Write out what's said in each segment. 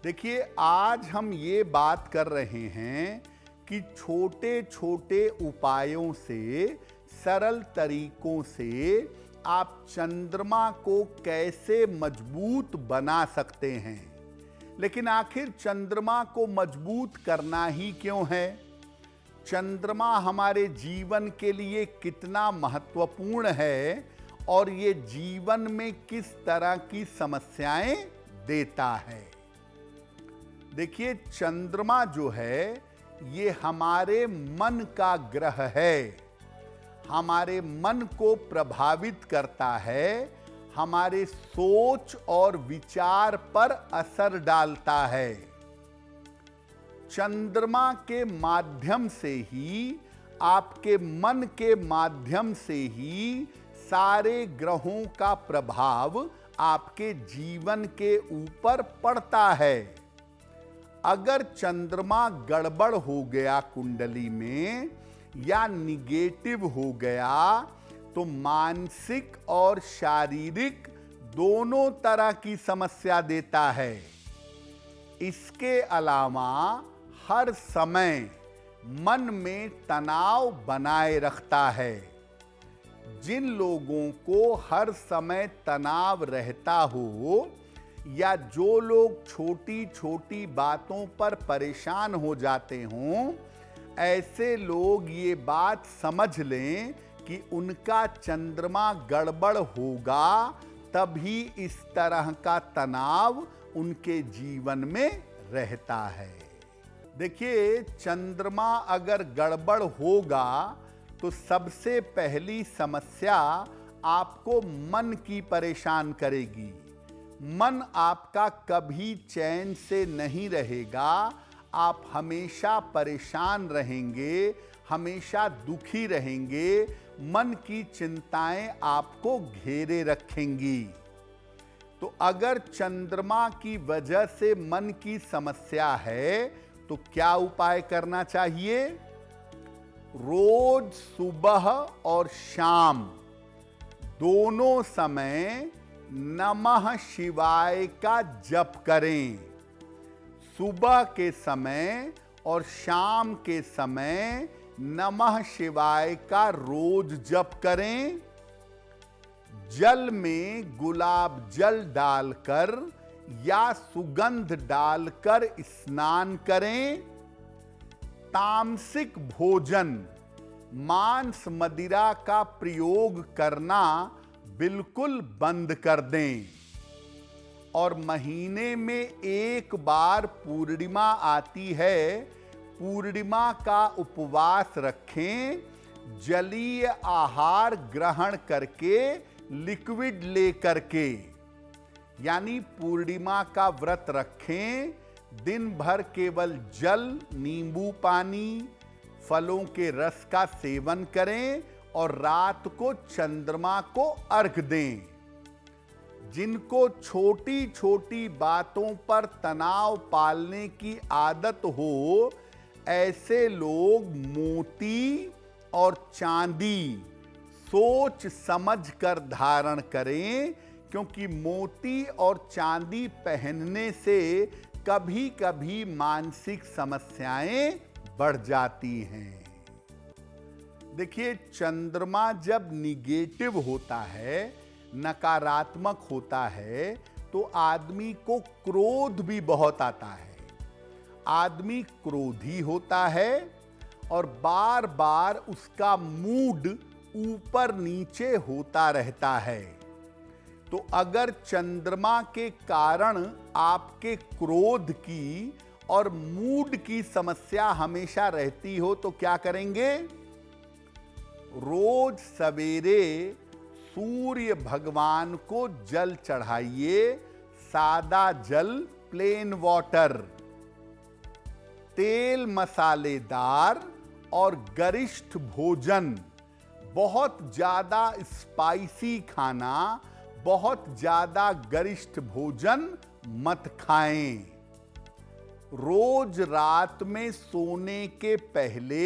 देखिए, आज हम ये बात कर रहे हैं कि छोटे छोटे उपायों से, सरल तरीकों से आप चंद्रमा को कैसे मजबूत बना सकते हैं। लेकिन आखिर चंद्रमा को मजबूत करना ही क्यों है? चंद्रमा हमारे जीवन के लिए कितना महत्वपूर्ण है और ये जीवन में किस तरह की समस्याएं देता है। देखिए, चंद्रमा जो है ये हमारे मन का ग्रह है, हमारे मन को प्रभावित करता है, हमारे सोच और विचार पर असर डालता है। चंद्रमा के माध्यम से ही, आपके मन के माध्यम से ही सारे ग्रहों का प्रभाव आपके जीवन के ऊपर पड़ता है। अगर चंद्रमा गड़बड़ हो गया कुंडली में या निगेटिव हो गया तो मानसिक और शारीरिक दोनों तरह की समस्या देता है। इसके अलावा हर समय मन में तनाव बनाए रखता है। जिन लोगों को हर समय तनाव रहता हो या जो लोग छोटी छोटी बातों पर परेशान हो जाते हों, ऐसे लोग ये बात समझ लें कि उनका चंद्रमा गड़बड़ होगा, तभी इस तरह का तनाव उनके जीवन में रहता है। देखिए, चंद्रमा अगर गड़बड़ होगा तो सबसे पहली समस्या आपको मन की परेशान करेगी। मन आपका कभी चैन से नहीं रहेगा, आप हमेशा परेशान रहेंगे, हमेशा दुखी रहेंगे, मन की चिंताएं आपको घेरे रखेंगी। तो अगर चंद्रमा की वजह से मन की समस्या है तो क्या उपाय करना चाहिए? रोज सुबह और शाम दोनों समय नमः शिवाय का जप करें। सुबह के समय और शाम के समय नमः शिवाय का रोज जप करें। जल में गुलाब जल डालकर या सुगंध डालकर स्नान करें। तामसिक भोजन, मांस मदिरा का प्रयोग करना बिल्कुल बंद कर दें। और महीने में एक बार पूर्णिमा आती है, पूर्णिमा का उपवास रखें। जलीय आहार ग्रहण करके, लिक्विड ले करके, यानी पूर्णिमा का व्रत रखें। दिन भर केवल जल, नींबू पानी, फलों के रस का सेवन करें और रात को चंद्रमा को अर्घ दें। जिनको छोटी छोटी बातों पर तनाव पालने की आदत हो, ऐसे लोग मोती और चांदी सोच समझ कर धारण करें, क्योंकि मोती और चांदी पहनने से कभी कभी मानसिक समस्याएं बढ़ जाती हैं। देखिए, चंद्रमा जब निगेटिव होता है, नकारात्मक होता है, तो आदमी को क्रोध भी बहुत आता है। आदमी क्रोधी होता है और बार बार उसका मूड ऊपर नीचे होता रहता है। तो अगर चंद्रमा के कारण आपके क्रोध की और मूड की समस्या हमेशा रहती हो तो क्या करेंगे? रोज सवेरे सूर्य भगवान को जल चढ़ाइए। सादा जल, प्लेन वाटर। तेल मसालेदार और गरिष्ठ भोजन, बहुत ज्यादा स्पाइसी खाना, बहुत ज्यादा गरिष्ठ भोजन मत खाएं। रोज रात में सोने के पहले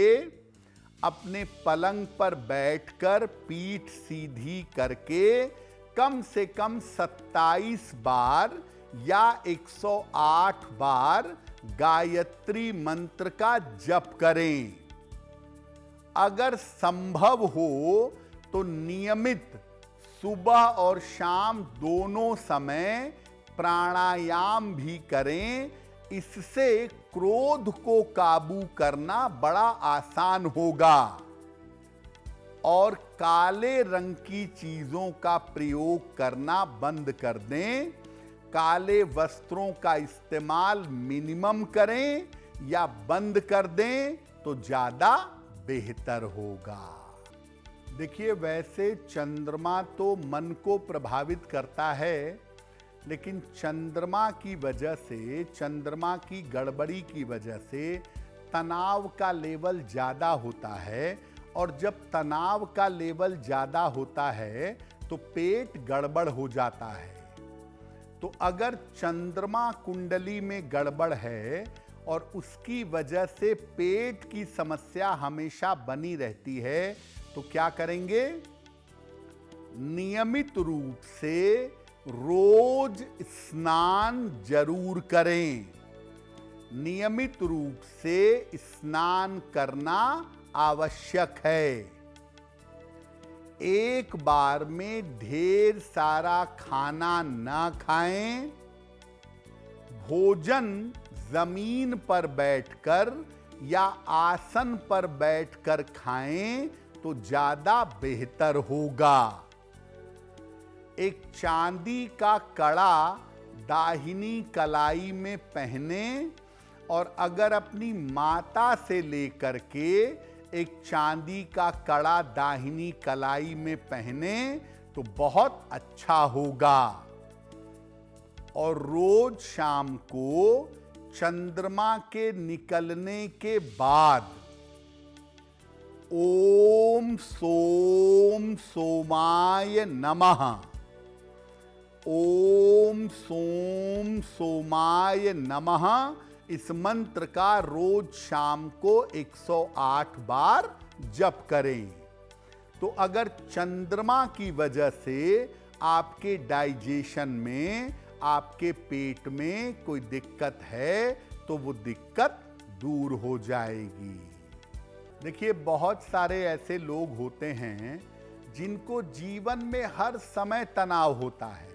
अपने पलंग पर बैठकर पीठ सीधी करके कम से कम 27 बार या 108 बार गायत्री मंत्र का जप करें। अगर संभव हो तो नियमित सुबह और शाम दोनों समय प्राणायाम भी करें। इससे क्रोध को काबू करना बड़ा आसान होगा। और काले रंग की चीजों का प्रयोग करना बंद कर दें। काले वस्त्रों का इस्तेमाल मिनिमम करें या बंद कर दें तो ज्यादा बेहतर होगा। देखिए, वैसे चंद्रमा तो मन को प्रभावित करता है, लेकिन चंद्रमा की वजह से, चंद्रमा की गड़बड़ी की वजह से तनाव का लेवल ज़्यादा होता है। और जब तनाव का लेवल ज़्यादा होता है तो पेट गड़बड़ हो जाता है। तो अगर चंद्रमा कुंडली में गड़बड़ है और उसकी वजह से पेट की समस्या हमेशा बनी रहती है, तो क्या करेंगे? नियमित रूप से रोज स्नान जरूर करें। नियमित रूप से स्नान करना आवश्यक है। एक बार में ढेर सारा खाना ना खाएं। भोजन जमीन पर बैठकर या आसन पर बैठकर खाएं तो ज्यादा बेहतर होगा। एक चांदी का कड़ा दाहिनी कलाई में पहने और अगर अपनी माता से लेकर के एक चांदी का कड़ा दाहिनी कलाई में पहने तो बहुत अच्छा होगा। और रोज शाम को चंद्रमा के निकलने के बाद ओम सोम सोमाय नमः, ओम सोम सोमाय नमः, इस मंत्र का रोज शाम को 108 बार जप करें। तो अगर चंद्रमा की वजह से आपके डाइजेशन में, आपके पेट में कोई दिक्कत है तो वो दिक्कत दूर हो जाएगी। देखिए, बहुत सारे ऐसे लोग होते हैं जिनको जीवन में हर समय तनाव होता है।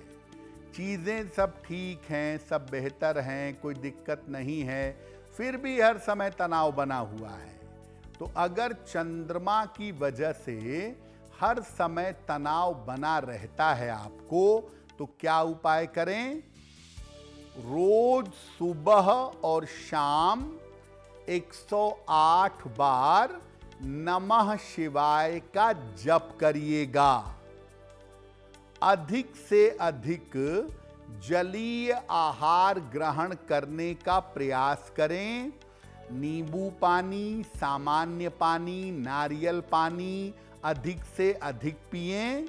चीज़ें सब ठीक हैं, सब बेहतर हैं, कोई दिक्कत नहीं है, फिर भी हर समय तनाव बना हुआ है। तो अगर चंद्रमा की वजह से हर समय तनाव बना रहता है आपको, तो क्या उपाय करें? रोज सुबह और शाम 108 बार नमः शिवाय का जप करिएगा। अधिक से अधिक जलीय आहार ग्रहण करने का प्रयास करें। नींबू पानी, सामान्य पानी, नारियल पानी अधिक से अधिक पिएं।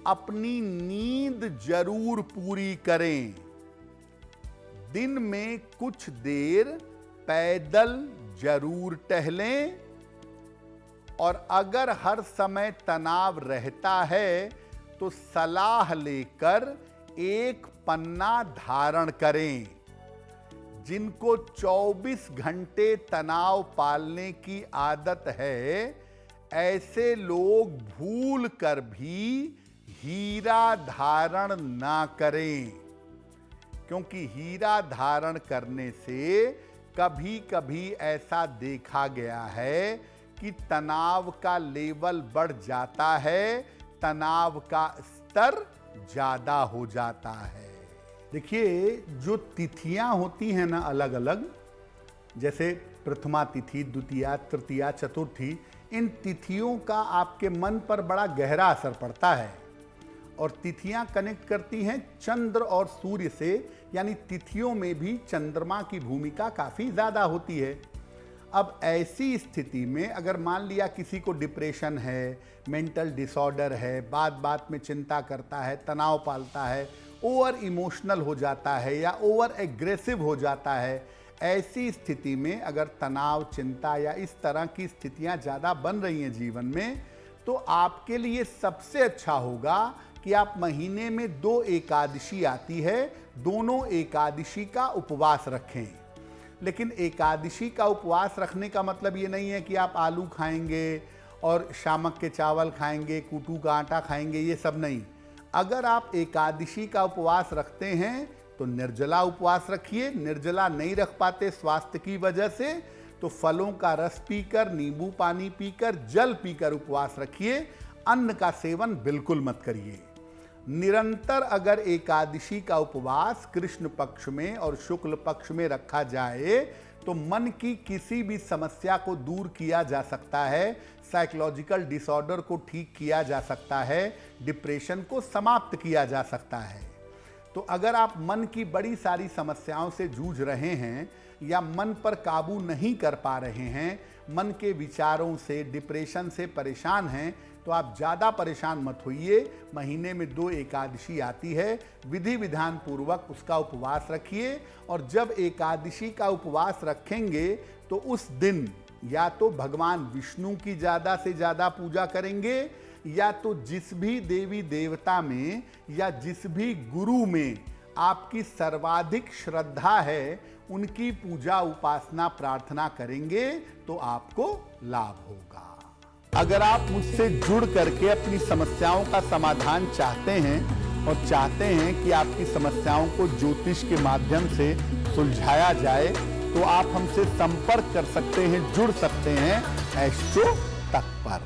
अपनी नींद जरूर पूरी करें। दिन में कुछ देर पैदल जरूर टहलें। और अगर हर समय तनाव रहता है तो सलाह लेकर एक पन्ना धारण करें। जिनको 24 घंटे तनाव पालने की आदत है, ऐसे लोग भूल कर भी हीरा धारण ना करें, क्योंकि हीरा धारण करने से कभी कभी ऐसा देखा गया है कि तनाव का लेवल बढ़ जाता है, तनाव का स्तर ज्यादा हो जाता है। देखिए, जो तिथियां होती हैं ना अलग अलग, जैसे प्रथमा तिथि, द्वितीया, तृतीया, चतुर्थी, इन तिथियों का आपके मन पर बड़ा गहरा असर पड़ता है। और तिथियां कनेक्ट करती हैं चंद्र और सूर्य से, यानी तिथियों में भी चंद्रमा की भूमिका काफ़ी ज़्यादा होती है। अब ऐसी स्थिति में अगर मान लिया किसी को डिप्रेशन है, मेंटल डिसऑर्डर है, बात बात में चिंता करता है, तनाव पालता है, ओवर इमोशनल हो जाता है या ओवर एग्रेसिव हो जाता है, ऐसी स्थिति में अगर तनाव, चिंता या इस तरह की स्थितियां ज़्यादा बन रही हैं जीवन में, तो आपके लिए सबसे अच्छा होगा कि आप महीने में 2 एकादशी आती है, दोनों एकादशी का उपवास रखें। लेकिन एकादशी का उपवास रखने का मतलब ये नहीं है कि आप आलू खाएंगे और शामक के चावल खाएंगे, कूटू का आटा खाएंगे, ये सब नहीं। अगर आप एकादशी का उपवास रखते हैं तो निर्जला उपवास रखिए। निर्जला नहीं रख पाते स्वास्थ्य की वजह से तो फलों का रस पीकर, नींबू पानी पीकर, जल पीकर उपवास रखिए। अन्न का सेवन बिल्कुल मत करिए। निरंतर अगर एकादशी का उपवास कृष्ण पक्ष में और शुक्ल पक्ष में रखा जाए तो मन की किसी भी समस्या को दूर किया जा सकता है, साइकोलॉजिकल डिसऑर्डर को ठीक किया जा सकता है, डिप्रेशन को समाप्त किया जा सकता है। तो अगर आप मन की बड़ी सारी समस्याओं से जूझ रहे हैं या मन पर काबू नहीं कर पा रहे हैं, मन के विचारों से, डिप्रेशन से परेशान हैं, तो आप ज़्यादा परेशान मत होइए। महीने में 2 एकादशी आती है, विधि विधान पूर्वक उसका उपवास रखिए। और जब एकादशी का उपवास रखेंगे तो उस दिन या तो भगवान विष्णु की ज़्यादा से ज़्यादा पूजा करेंगे, या तो जिस भी देवी देवता में या जिस भी गुरु में आपकी सर्वाधिक श्रद्धा है उनकी पूजा उपासना प्रार्थना करेंगे तो आपको लाभ होगा। अगर आप मुझसे जुड़ करके अपनी समस्याओं का समाधान चाहते हैं और चाहते हैं कि आपकी समस्याओं को ज्योतिष के माध्यम से सुलझाया जाए तो आप हमसे संपर्क कर सकते हैं, जुड़ सकते हैं एस्ट्रो तक पर।